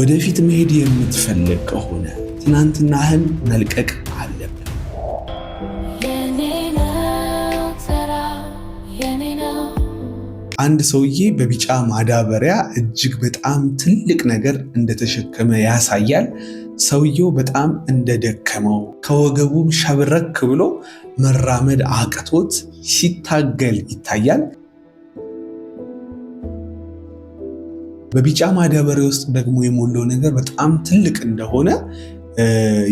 ወደፊት መሄድ የምትፈልግ ከሆነ ትናንትናህን መልቀቅ አለብን። አንድ ሰውዬ በቢጫ ማዳበሪያ እጅግ በጣም ትልቅ ነገር እንደተሸከመ ያሳያል። ሰውየው በጣም እንደደከመው ከወገቡም ሸብረክ ብሎ መራመድ አቅቶት ሲታገል ይታያል። በቢጫ ማዳበሪያ ውስጥ ደግሞ የሞላው ነገር በጣም ትልቅ እንደሆነ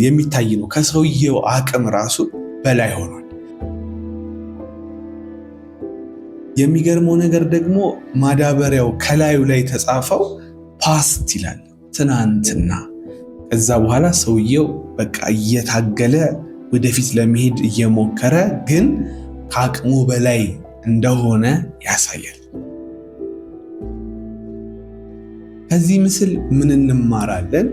የሚታይ ነው። ከሰውየው አቅም ራሱ በላይ ሆኗል። የሚገርመው ነገር ደግሞ ማዳበሪያው ከላዩ ላይ ተጻፈው ፓስት ይላል፣ ትናንትና። ከዛ በኋላ ሰውየው በቃ እየታገለ ወደፊት ለመሄድ እየሞከረ ግን ከአቅሙ በላይ እንደሆነ ያሳያል። ከዚህ ምስል ምን እንማራለን?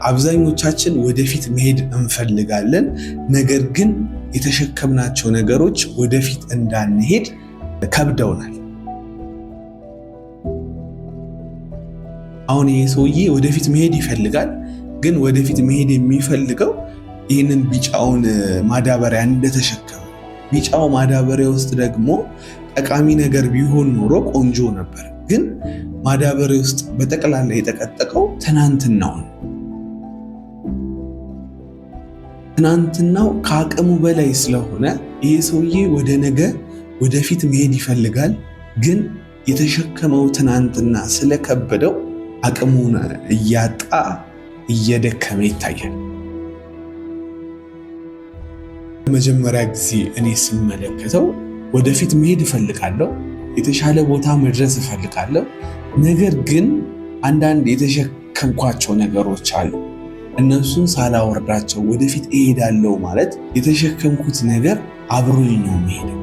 አብዛኞቻችን ወደፊት መሄድ እንፈልጋለን፣ ነገር ግን የተሸከምናቸው ነገሮች ወደፊት እንዳንሄድ ከብደውናል። አሁን ይሄ ሰውዬ ወደፊት መሄድ ይፈልጋል፣ ግን ወደፊት መሄድ የሚፈልገው ይህንን ቢጫውን ማዳበሪያ እንደተሸከመ። ቢጫው ማዳበሪያ ውስጥ ደግሞ ጠቃሚ ነገር ቢሆን ኖሮ ቆንጆ ነበር፣ ግን ማዳበሪያ ውስጥ በጠቅላላ የተቀጠቀው ትናንትናው ነው። ትናንትናው ከአቅሙ በላይ ስለሆነ ይሄ ሰውዬ ወደ ነገ ወደፊት መሄድ ይፈልጋል፣ ግን የተሸከመው ትናንትና ስለከበደው አቅሙን እያጣ እየደከመ ይታያል። ለመጀመሪያ ጊዜ እኔ ስመለከተው ወደፊት መሄድ እፈልጋለሁ፣ የተሻለ ቦታ መድረስ እፈልጋለሁ፣ ነገር ግን አንዳንድ የተሸከምኳቸው ነገሮች አሉ። እነሱን ሳላወርዳቸው ወደፊት እሄዳለሁ ማለት የተሸከምኩት ነገር አብሮኝ ነው የሚሄደው።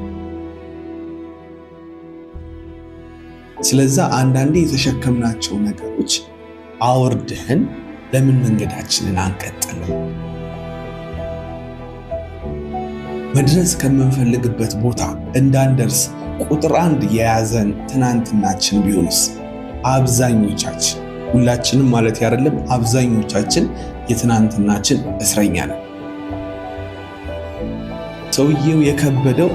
ስለዛ አንዳንዴ የተሸከምናቸው ነገሮች አወርደህን ለምን መንገዳችንን አንቀጥልም? መድረስ ከምንፈልግበት ቦታ እንዳንደርስ ቁጥር 1 የያዘን ትናንትናችን ቢሆንስ? አብዛኞቻችን፣ ሁላችንም ማለት አይደለም፣ አብዛኞቻችን የትናንትናችን እስረኛ ነን። ሰውየው የከበደው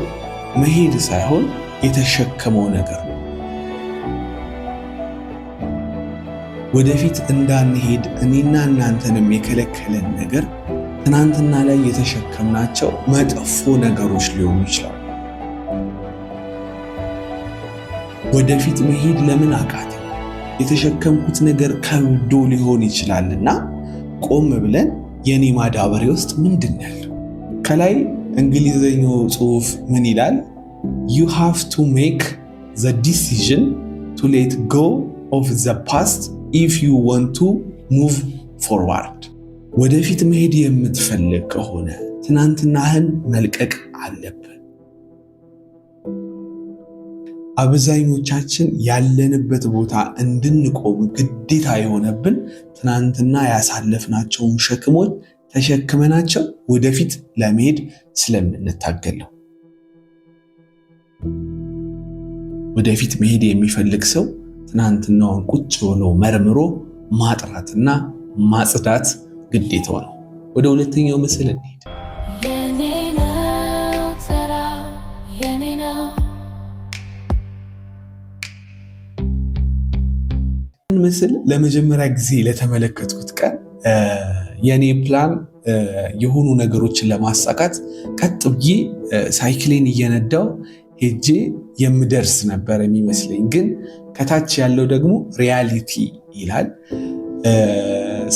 መሄድ ሳይሆን የተሸከመው ነገር ነው። ወደፊት እንዳንሄድ እኔና እናንተንም የከለከለን ነገር ትናንትና ላይ የተሸከምናቸው መጥፎ ነገሮች ሊሆኑ ይችላሉ። ወደፊት መሄድ ለምን አቃተኝ? የተሸከምኩት ነገር ከብዶ ሊሆን ይችላልና ቆም ብለን የኔ ማዳበሪያ ውስጥ ምንድን ነው ያለው? ከላይ እንግሊዘኛው ጽሑፍ ምን ይላል? You have to make the decision to let go of the past if you want to move forward. ወደፊት መሄድ የምትፈልግ ከሆነ ትናንትናህን መልቀቅ አለብን። አብዛኞቻችን ያለንበት ቦታ እንድንቆም ግዴታ የሆነብን ትናንትና ያሳለፍናቸውን ሸክሞች ተሸክመናቸው ወደፊት ለመሄድ ስለምንታገል ነው። ወደፊት መሄድ የሚፈልግ ሰው ትናንትናውን ቁጭ ብሎ መርምሮ ማጥራትና ማጽዳት ግዴታው ነው። ወደ ሁለተኛው ምስል እንሂድ። ምስል ለመጀመሪያ ጊዜ ለተመለከትኩት ቀን የኔ ፕላን የሆኑ ነገሮችን ለማሳካት ቀጥ ብዬ ሳይክሌን እየነዳው ሄጄ የምደርስ ነበር የሚመስለኝ፣ ግን ከታች ያለው ደግሞ ሪያሊቲ ይላል።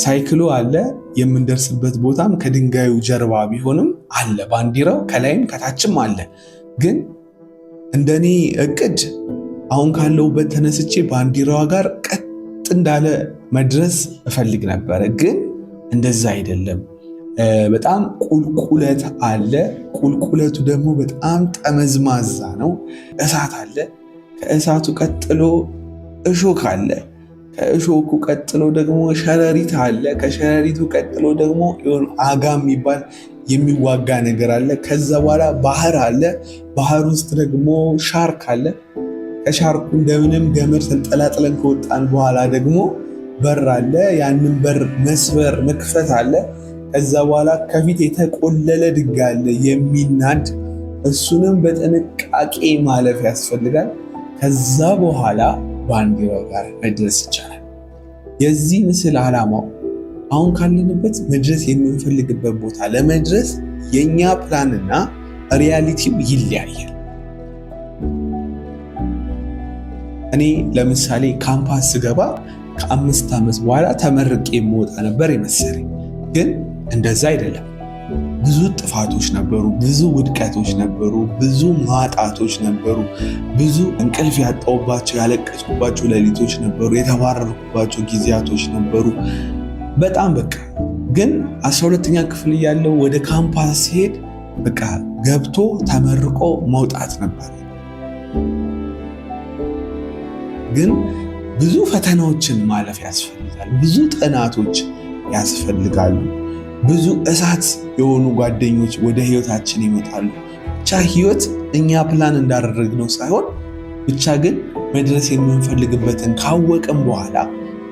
ሳይክሉ አለ፣ የምንደርስበት ቦታም ከድንጋዩ ጀርባ ቢሆንም አለ ባንዲራው፣ ከላይም ከታችም አለ። ግን እንደኔ እቅድ አሁን ካለውበት ተነስቼ ባንዲራዋ ጋር ቀጥ እንዳለ መድረስ እፈልግ ነበረ፣ ግን እንደዛ አይደለም። በጣም ቁልቁለት አለ። ቁልቁለቱ ደግሞ በጣም ጠመዝማዛ ነው። እሳት አለ። ከእሳቱ ቀጥሎ እሾክ አለ። ከእሾኩ ቀጥሎ ደግሞ ሸረሪት አለ። ከሸረሪቱ ቀጥሎ ደግሞ የሆነ አጋም የሚባል የሚዋጋ ነገር አለ። ከዛ በኋላ ባህር አለ። ባህር ውስጥ ደግሞ ሻርክ አለ። ከሻርኩ እንደምንም ገመድ ተንጠላጥለን ከወጣን በኋላ ደግሞ በር አለ። ያንን በር መስበር መክፈት አለ። ከዛ በኋላ ከፊት የተቆለለ ድንጋይ አለ የሚናድ፣ እሱንም በጥንቃቄ ማለፍ ያስፈልጋል። ከዛ በኋላ ባንዲራው ጋር መድረስ ይቻላል። የዚህ ምስል ዓላማው አሁን ካለንበት መድረስ የምንፈልግበት ቦታ ለመድረስ የኛ ፕላንና ሪያሊቲው ይለያያል። እኔ ለምሳሌ ካምፓስ ስገባ ከ5 ዓመት በኋላ ተመርቄ የምወጣ ነበር የመሰለኝ፣ ግን እንደዛ አይደለም። ብዙ ጥፋቶች ነበሩ፣ ብዙ ውድቀቶች ነበሩ፣ ብዙ ማጣቶች ነበሩ፣ ብዙ እንቅልፍ ያጣሁባቸው ያለቀስኩባቸው ሌሊቶች ነበሩ፣ የተባረርኩባቸው ጊዜያቶች ነበሩ። በጣም በቃ ግን 12ኛ ክፍል እያለሁ ወደ ካምፓስ ሲሄድ በቃ ገብቶ ተመርቆ መውጣት ነበር። ግን ብዙ ፈተናዎችን ማለፍ ያስፈልጋል። ብዙ ጥናቶች ያስፈልጋሉ። ብዙ እሳት የሆኑ ጓደኞች ወደ ህይወታችን ይመጣሉ። ብቻ ህይወት እኛ ፕላን እንዳደረግነው ሳይሆን ብቻ ግን መድረስ የምንፈልግበትን ካወቅን በኋላ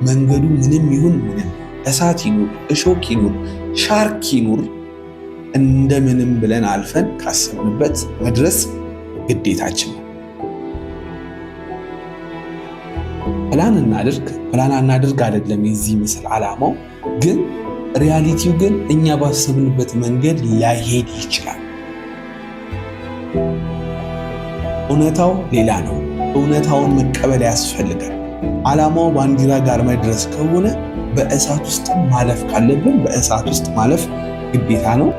መንገዱ ምንም ይሁን ምንም፣ እሳት ይኑር፣ እሾክ ይኑር፣ ሻርክ ይኑር፣ እንደምንም ብለን አልፈን ካሰብንበት መድረስ ግዴታችን ነው። ፕላን አናድርግ አይደለም የዚህ ምስል ዓላማው። ግን ሪያሊቲው ግን እኛ ባሰብንበት መንገድ ላይሄድ ይችላል። እውነታው ሌላ ነው። እውነታውን መቀበል ያስፈልጋል። ዓላማው ባንዲራ ጋር መድረስ ከሆነ በእሳት ውስጥ ማለፍ ካለብን በእሳት ውስጥ ማለፍ ግዴታ ነው።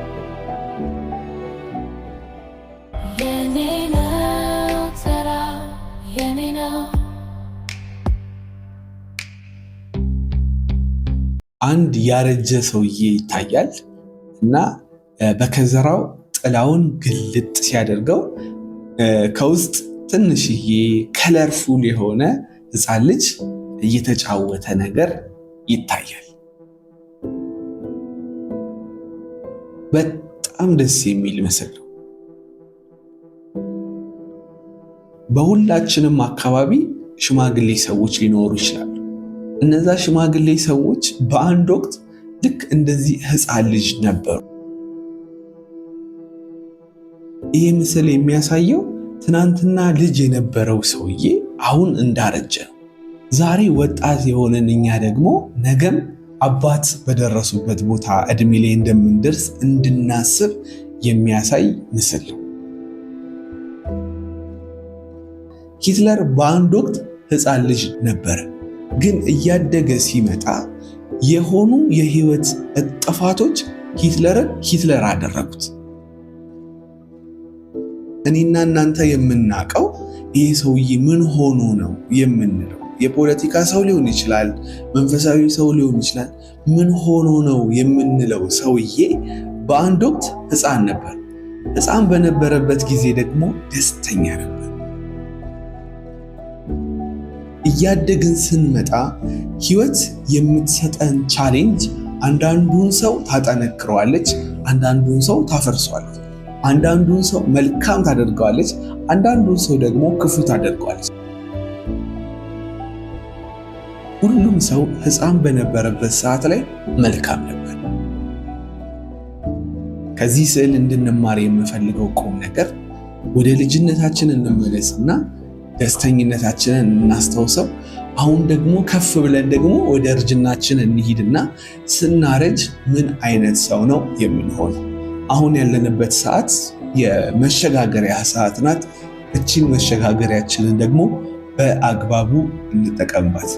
አንድ ያረጀ ሰውዬ ይታያል እና በከዘራው ጥላውን ግልጥ ሲያደርገው ከውስጥ ትንሽዬ ከለርፉል የሆነ ሕፃን ልጅ እየተጫወተ ነገር ይታያል። በጣም ደስ የሚል ምስል ነው። በሁላችንም አካባቢ ሽማግሌ ሰዎች ሊኖሩ ይችላሉ። እነዛ ሽማግሌ ሰዎች በአንድ ወቅት ልክ እንደዚህ ሕፃን ልጅ ነበሩ። ይህ ምስል የሚያሳየው ትናንትና ልጅ የነበረው ሰውዬ አሁን እንዳረጀ ነው። ዛሬ ወጣት የሆነን እኛ ደግሞ ነገም አባት በደረሱበት ቦታ እድሜ ላይ እንደምንደርስ እንድናስብ የሚያሳይ ምስል ነው። ሂትለር በአንድ ወቅት ሕፃን ልጅ ነበረ። ግን እያደገ ሲመጣ የሆኑ የህይወት ጥፋቶች ሂትለርን ሂትለር አደረጉት። እኔና እናንተ የምናውቀው ይህ ሰውዬ ምን ሆኖ ነው የምንለው? የፖለቲካ ሰው ሊሆን ይችላል፣ መንፈሳዊ ሰው ሊሆን ይችላል። ምን ሆኖ ነው የምንለው ሰውዬ በአንድ ወቅት ሕፃን ነበር። ሕፃን በነበረበት ጊዜ ደግሞ ደስተኛ ነበር። እያደግን ስንመጣ ህይወት የምትሰጠን ቻሌንጅ አንዳንዱን ሰው ታጠነክረዋለች፣ አንዳንዱን ሰው ታፈርሰዋለች። አንዳንዱን ሰው መልካም ታደርገዋለች፣ አንዳንዱን ሰው ደግሞ ክፉ ታደርገዋለች። ሁሉም ሰው ሕፃን በነበረበት ሰዓት ላይ መልካም ነበር። ከዚህ ስዕል እንድንማር የምፈልገው ቁም ነገር ወደ ልጅነታችን እንመለስና ደስተኝነታችንን እናስታውሰው። አሁን ደግሞ ከፍ ብለን ደግሞ ወደ እርጅናችን እንሂድና ስናረጅ ምን አይነት ሰው ነው የምንሆነው? አሁን ያለንበት ሰዓት የመሸጋገሪያ ሰዓት ናት። እቺን መሸጋገሪያችንን ደግሞ በአግባቡ እንጠቀምባት።